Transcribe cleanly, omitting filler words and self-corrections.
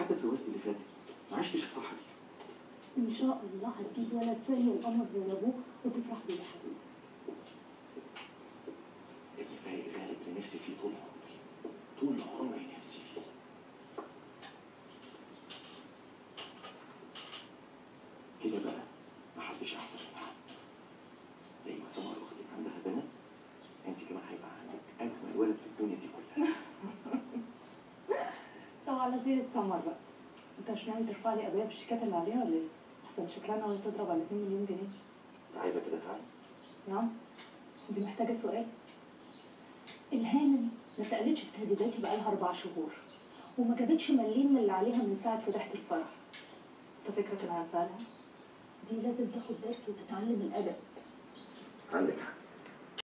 حتى اتجوزت اللي فاتت ما عشتش الفرحه دي. ان شاء الله هتجيب ولد زي القمر زي ابوه وتفرح بيه يا حبيبي. ابني فايق غالب اللي نفسي فيه طول عمري، طول عمري نفسي فيه. كده بقى محدش احسن من حد. زي ما سمر اختك عندها بنات، انت كمان هيبقى عندك اجمل ولد في الدنيا دي كلها. طب على سيرة سمر بقى، انت مش ناوي ترفع لي قضية بالشيكات اللي عليها ولا ايه؟ احسن شكلها ناوي تضرب على 2 مليون جنيه. انت عايزه كده فعلا؟ نعم؟ دي محتاجة سؤال. الهانم ما سألتش في تهديداتي بقالها 4 شهور، وما جابتش مليم من اللي عليها من ساعة فضيحة الفرح. انت فكرك انا هنسألها؟ دي لازم تاخد درس وتتعلم الأدب. عندك حق.